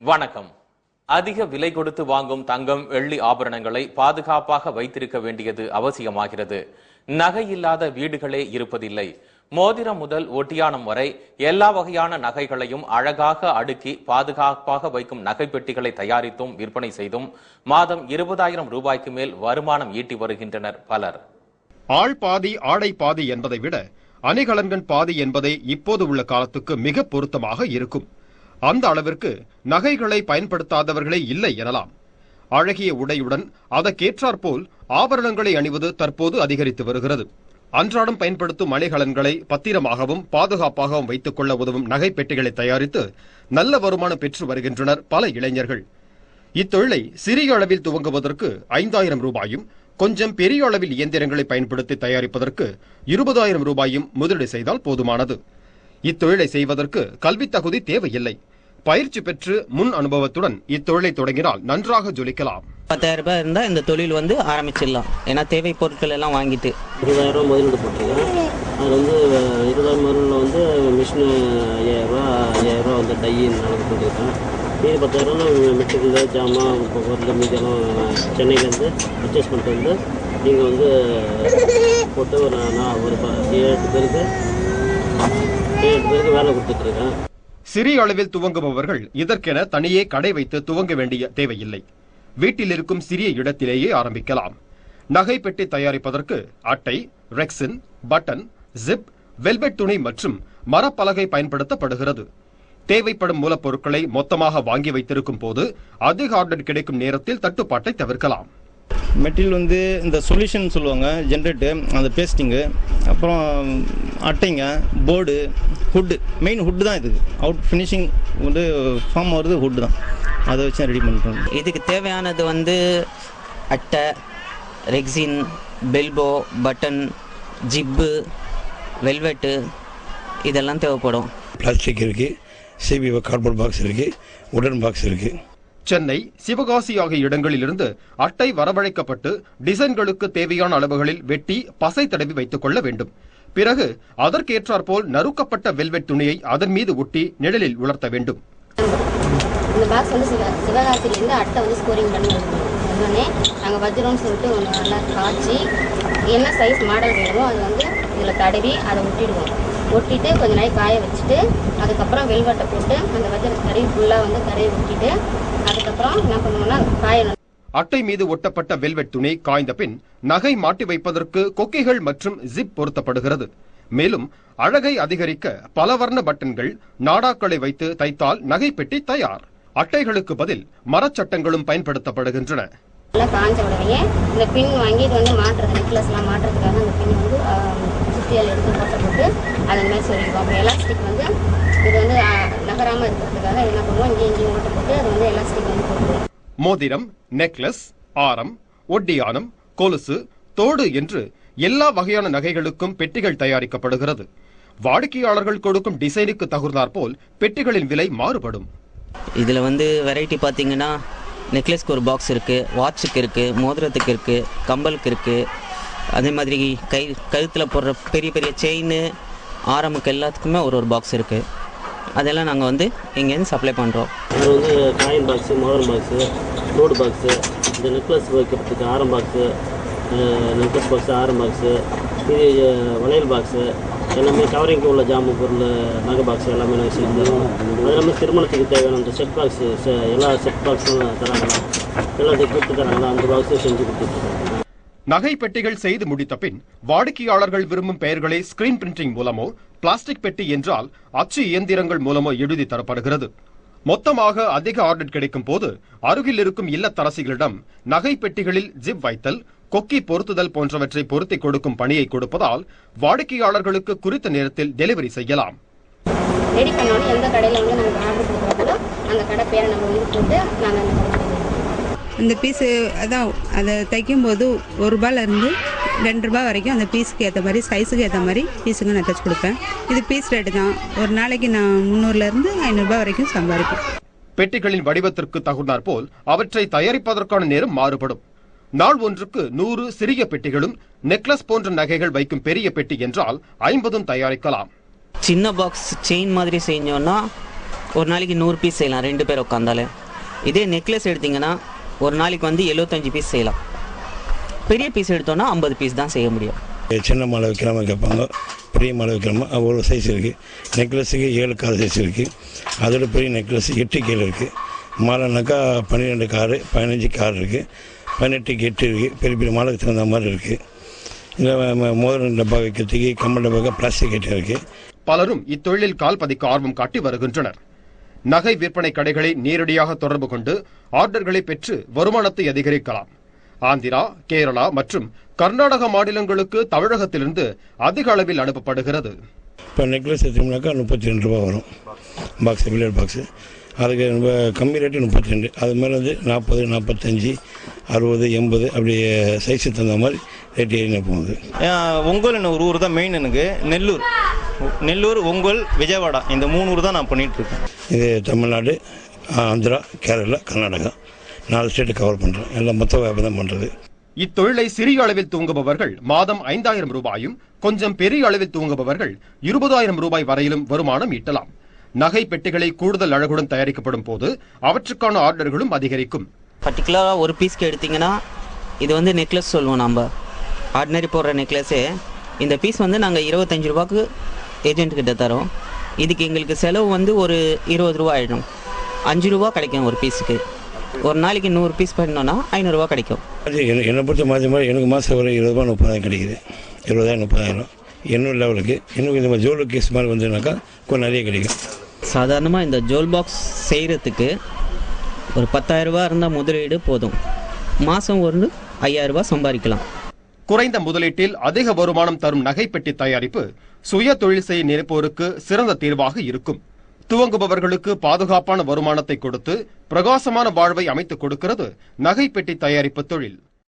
வணக்கம். அதிக விலை கொடுத்து வாங்கும் தங்கம், வெள்ளி ஆபரணங்களை பாதுகாப்பாக வைத்திருக்க வேண்டியது அவசியமாகிறது. நகை இல்லாத வீடுகளே இருப்பதில்லை. மோதிரம் முதல் ஒட்டியானம் வரை எல்லா வகையான நகைகளையும் அழகாக அடுக்கி பாதுகாப்பாக வைக்கும் நகை பெட்டிகளை தயாரித்தும் விற்பனை செய்தும் மாதம் 20,000 ரூபாய்க்கு மேல் வருமானம் ஈட்டி வருகின்றனர் பலர். ஆள் பாதி ஆடை பாதி என்பதை விட அணிகலன்கள் பாதி என்பதே இப்போது உள்ள காலத்துக்கு மிக பொருத்தமாக இருக்கும். அந்த அளவிற்கு நகைகளை பயன்படுத்தாதவர்களே இல்லை எனலாம். அழகிய உடையுடன் அதற்கேற்றாற்போல் ஆபரணங்களை அணிவது தற்போது அதிகரித்து வருகிறது. அன்றாடம் பயன்படுத்தும் அணிகலன்களை பத்திரமாகவும் பாதுகாப்பாகவும் வைத்துக் கொள்ள உதவும் நகை பெட்டிகளை தயாரித்து நல்ல வருமானம் பெற்று வருகின்றனர் பல இளைஞர்கள். இத்தொழிலை சிறிய அளவில் துவங்குவதற்கு 5,000 ரூபாயும், கொஞ்சம் பெரிய அளவில் இயந்திரங்களை பயன்படுத்தி தயாரிப்பதற்கு 20,000 ரூபாயும் முதலீடு செய்தால் போதுமானது. இத்தொழிலை செய்வதற்கு கல்வி தகுதி தேவையில்லை. பயிற்சி பெற்று முன் அனுபவத்துடன் இத்தொழிலை தொடங்கினால் நன்றாக ஜொலிக்கலாம். 10,000 ரூபாய் இருந்தா இந்த தொழில் ஆரம்பிச்சிடலாம். ஏன்னா தேவை பொருட்கள் எல்லாம் வாங்கிட்டு 20,000 ரூபாய் முதலீடு போட்டிருக்கேன். அது 20,000 முதலீடு மிஷின் 5,000 ரூபா டை நடந்து போட்டிருக்கேன். மீதி 10,000 மெட்டீரியல் ஜாமான் பொருள் மீதெல்லாம் சென்னையிலேருந்து பர்ச்சேஸ் பண்ணிட்டு நீங்கள் போட்டு ஒரு 7-8 பேருக்கு வேலை கொடுத்துட்ருக்கேன். சிறிய அளவில் துவங்குபவர்கள் இதற்கென தனியே கடை வைத்து துவங்க வேண்டிய தேவையில்லை. வீட்டில் இருக்கும் சிறிய இடத்திலேயே ஆரம்பிக்கலாம். நகை பெட்டி தயாரிப்பதற்கு அட்டை, ரெக்சின், பட்டன், ஜிப், வெல்வெட் துணி மற்றும் மரப்பலகை பயன்படுத்தப்படுகிறது. தேவைப்படும் மூலப்பொருட்களை மொத்தமாக வாங்கி வைத்திருக்கும் போது அதிக ஆர்டர் கிடைக்கும் நேரத்தில் தட்டுப்பாட்டை தவிர்க்கலாம். மெட்டீரியல் இந்த சொல்யூஷன் சொல்லுவாங்க, ஜென்ரேட்டு, அந்த பேஸ்டிங்கு, அப்புறம் அட்டைங்க, போர்டு, ஹுட்டு. மெயின் ஹுட்டு தான் இதுக்கு. அவுட் ஃபினிஷிங் ஃபார்ம் வருது ஹுட்டு தான். அதை வச்சு ரெடி பண்ணுறோம். இதுக்கு தேவையானது அட்டை, ரெக்சின், பெல்போ, பட்டன், ஜிப்பு, வெல்வெட்டு இதெல்லாம் தேவைப்படும். பிளாஸ்டிக் இருக்குது, சிபி கார்ட்போர்ட் பாக்ஸ் இருக்குது, உடன் பாக்ஸ் இருக்குது. சென்னை, சிவகாசி ஆகிய இடங்களிலிருந்து அட்டை வரவழைக்கப்பட்டு டிசைன்களுக்கு தேவையான அளவுகளில் வெட்டி பசை தடவி வைத்துக் கொள்ள வேண்டும். பிறகு அதற்கேற்றாற்போல் நறுக்கப்பட்ட வெல்வெட் துணியை அதன் மீது ஒட்டி நிழலில் உலர்த்த வேண்டும். இந்த பாக்ஸ் சிவகாசியிலேருந்து அட்டை ஸ்கோரிங் பண்ணி உடனே நாங்கள் வஜ்ரோன்னு சொல்லிட்டு ஒன்று நல்லா காய்ச்சி என்ன சைஸ் மாடல் வேணுமோ அது இதில் தடவி அதை ஒட்டிடுவோம். ஒட்டிட்டு கொஞ்ச நாள் காய வச்சுட்டு அதுக்கப்புறம் வெல்வெட்டை போட்டு அந்த வஜ்ரம் தடவி ஃபுல்லாக தடவி ஒட்டிட்டு அதுக்கப்புறம் என்ன பண்ணுவோம்னா காயணும். அட்டை மீது ஒட்டப்பட்ட வெல்வெட் துணி காய்ந்த பின் நகை மாட்டி வைப்பதற்கு கொக்கிகள் மற்றும் ஜிப் பொருத்தப்படுகிறது. மேலும் அழகை அதிகரிக்க பலவர்ண பட்டன்கள், நாடாக்களை வைத்து தைத்தால் நகை பெட்டி தயார். அட்டைகளுக்கு பதில் மரச்சட்டங்களும் பயன்படுத்தப்படுகின்றன. காஞ்ச உடனே இந்த பின் வாங்கி இது மாற்றுறது, நெக்லஸ் எல்லாம் மாற்றுறதுக்காக அந்த பின் சுத்தியால் எடுத்து போட்டு அது மாதிரி சொல்லிடுவோம். அப்புறம் எலாஸ்டிக் இது நகராம இருக்கிறதுக்காக என்ன பண்ணுவோம், இங்கேயும் ஓட்ட போட்டு அது எலாஸ்டிக் போட்டுருவோம். மோதிரம், நெக்லஸ், ஆரம், ஒட்டியானம், கொலுசு, தோடு என்று எல்லா வகையான நகைகளுக்கும் பெட்டிகள் தயாரிக்கப்படுகிறது. வாடிக்கையாளர்கள் கொடுக்கும் டிசைனுக்கு தகுந்தாற்போல் பெட்டிகளின் விலை மாறுபடும். இதில் வெரைட்டி பார்த்தீங்கன்னா நெக்லஸ்க்கு ஒரு பாக்ஸ் இருக்குது, வாட்சுக்கு இருக்குது, மோதிரத்துக்கு இருக்குது, கம்பலுக்கு இருக்குது. அதே மாதிரி கழுத்தில் போடுற பெரிய பெரிய செயின், ஆரமுக்கு எல்லாத்துக்குமே ஒரு பாக்ஸ் இருக்குது. அதெல்லாம் நாங்கள் இங்கேருந்து சப்ளை பண்ணுறோம். அது காயின் பாக்ஸு, மோதிரம் பாக்ஸு, லோடு பாக்ஸு, இந்த நெக்லஸ் வைக்கிறதுக்கு ஆரம் பாக்ஸு, நெக்லஸ் பாக்ஸு, ஆரம் பாக்ஸு, இது வளையல் பாக்ஸு, எல்லாமே கவரிங்க்கு உள்ள ஜாமு பொருள், நகை பாக்ஸ் எல்லாமே நாங்கள் செஞ்சு தரோம். அது இல்லாமல் திருமணத்துக்கு தேவையான அந்த செட் பாக்ஸு, எல்லா செட் பாக்ஸும் தராங்களா, எல்லாத்தையும் கூப்பிட்டு தராங்களா, அந்த பாக்ஸும் செஞ்சு கொடுத்துட்ருக்காங்க. நகை பெட்டிகள் செய்து முடித்த பின் வாடிக்கையாளர்கள் விரும்பும் பெயர்களை ஸ்கிரீன் பிரிண்டிங் மூலமோ, பிளாஸ்டிக் பெட்டி என்றால் அச்சு இயந்திரங்கள் மூலமோ எழுதி தரப்படுகிறது. மொத்தமாக அதிக ஆர்டர் கிடைக்கும் போது அருகில் இருக்கும் இல்லத்தரசிகளிடம் நகை பெட்டிகளில் ஜிப் வைத்தல், கொக்கி பொருத்துதல் போன்றவற்றை பொருத்தி கொடுக்கும் பணியை கொடுப்பதால் வாடிக்கையாளர்களுக்கு குறித்த நேரத்தில் டெலிவரி செய்யலாம். ரெடி பண்ணோம். எந்த கடையில் நாங்கள் ஆர்டர் கொடுக்குறோமோ அந்த கடை பேரை நம்ம போட்டு நாங்கள் அந்த பீஸு அதான் அதை தைக்கும்போது ₹1 2 வரைக்கும் அந்த பீஸுக்கு ஏற்ற மாதிரி, சைஸுக்கு ஏற்ற மாதிரி பீஸுக்கு நான் தைச்சு கொடுப்பேன். இது பீஸ் ரேட்டு தான். ஒரு நாளைக்கு நான் 300 500 வரைக்கும் சம்பாதிப்பேன். பெட்டிகளின் வடிவத்திற்கு தகுந்தாற்போல் அவற்றை தயாரிப்பதற்கான நேரம் மாறுபடும். நாள் ஒன்றுக்கு 100 சிறிய பெட்டிகளும், நெக்லஸ் போன்ற நகைகள் வைக்கும் பெரிய பெட்டி என்றால் 50 தயாரிக்கலாம். சின்ன பாக்ஸ் செயின் மாதிரி செஞ்சோம்னா ஒரு நாளைக்கு 100 பீஸ் செய்யலாம் 2 பேர் உட்காந்தாலே. இதே நெக்லஸ் எடுத்திங்கன்னா ஒரு நாளைக்கு வந்து 75 பீஸ் செய்யலாம். பெரிய பீஸ் எடுத்தோன்னா 50 பீஸ் தான் செய்ய முடியும். சின்ன மாலை வைக்கலாமா கேட்பாங்க, பெரிய மாலை வைக்கலாமா, அவ்வளோ சைஸ் இருக்குது. நெக்லஸுக்கு 7 கால் சைஸ் இருக்குது. அதோட பெரிய நெக்லஸ் 8 கீழே இருக்குது. மாலைனாக்கா 12 காரு 15 கார் இருக்குது, 18க்கு 8 இருக்குது. பெரிய பெரிய மாலைக்கு தகுந்த மாதிரி இருக்குது. இல்லை மோதிரம் டப்பா வைக்கிறதுக்கு கம்பல் டப்பாக்க பிளாஸ்டிக் ஐட்டம் இருக்குது. பலரும் இத்தொழிலில் கால் பதிக்க ஆர்வம் காட்டி வருகின்றனர். நகை விற்பனை கடைகளை நேரடியாக தொடர்பு கொண்டு ஆர்டர்களை பெற்று வருமானத்தை அதிகரிக்கலாம். ஆந்திரா, கேரளா மற்றும் கர்நாடக மாநிலங்களுக்கு தமிழகத்திலிருந்து அதிக அளவில் அனுப்பப்படுகிறது. இப்போ நெக்லஸ் எடுத்தோம்னாக்கா 32 ரூபா வரும் பாக்ஸு, பில்லியர் பாக்ஸு. அதுக்கு ரொம்ப கம்மி ரேட்டு 32. அது மேலே வந்து 40, 45, 60, 80 அப்படி சைஸு தகுந்த மாதிரி ரேட் ஏறின போகுது. ஒங்கோல் என்ன ஒரு ஊர் தான் மெயின். எனக்கு நெல்லூர், ஒங்கோல், விஜயவாடா இந்த 3 ஊர் தான் நான் பண்ணிகிட்ருக்கேன். இது தமிழ்நாடு, ஆந்திரா, கேரளா, கர்நாடகா 4 ஸ்டேட்டு கவர் பண்ணுறோம். எல்லாம் மொத்த வியாபாரம் பண்ணுறது. இத்தொழிலை சிறிய அளவில் தூங்குபவர்கள் மாதம் 5000 ரூபாயும், கொஞ்சம் பெரிய அளவில் தூங்குபவர்கள் 20000 ரூபாய் வரையிலும் வருமானம் ஈட்டலாம். நகை பெட்டிகளை கூடுதல் அழகுடன் தயாரிக்கப்படும் போது அவற்றுக்கான ஆர்டர்களும் அதிகரிக்கும். பர்டிகுலராக ஒரு பீஸ்க்கு எடுத்திங்கன்னா இது வந்து நெக்லஸ் சொல்லுவோம். நம்ம ஆர்டினரி போடுற நெக்லஸே இந்த பீஸ் வந்து நாங்கள் 25 ரூபாய்க்கு ஏஜென்ட் கிட்ட தரோம். இதுக்கு எங்களுக்கு செலவு வந்து ஒரு 20 ரூபா ஆகிடும். 5 ரூபா கிடைக்கும் ஒரு பீஸுக்கு. ஒரு நாளைக்கு 100 பீஸ் பண்ணோன்னா 500 ரூபா கிடைக்கும். என்னை பொறுத்த மாதிரி எனக்கு மாதம் ஒரு 20 ரூபா 30,000 கிடைக்குது. 20,000 30,000 என்னோட லெவலுக்கு. இன்னும் இந்த ஜோல் கேஸ் மாதிரி வந்துனாக்கா கொஞ்சம் நிறைய கிடைக்கும். சாதாரணமாக இந்த ஜோல் பாக்ஸ் செய்கிறதுக்கு ஒரு 10,000 ரூபா இருந்தால் முதலீடு போதும். மாதம் ஒரு 5,000 ரூபா சம்பாதிக்கலாம். குறைந்த முதலீட்டில் அதிக வருமானம் தரும் நகைப்பெட்டி தயாரிப்பு சுய தொழில் செய்ய நினைப்போருக்கு சிறந்த தீர்வாக இருக்கும். துவங்குபவர்களுக்கு பாதுகாப்பான வருமானத்தை கொடுத்து பிரகாசமான வாழ்வை அமைத்துக் கொடுக்கிறது நகைப்பெட்டி தயாரிப்பு தொழில்.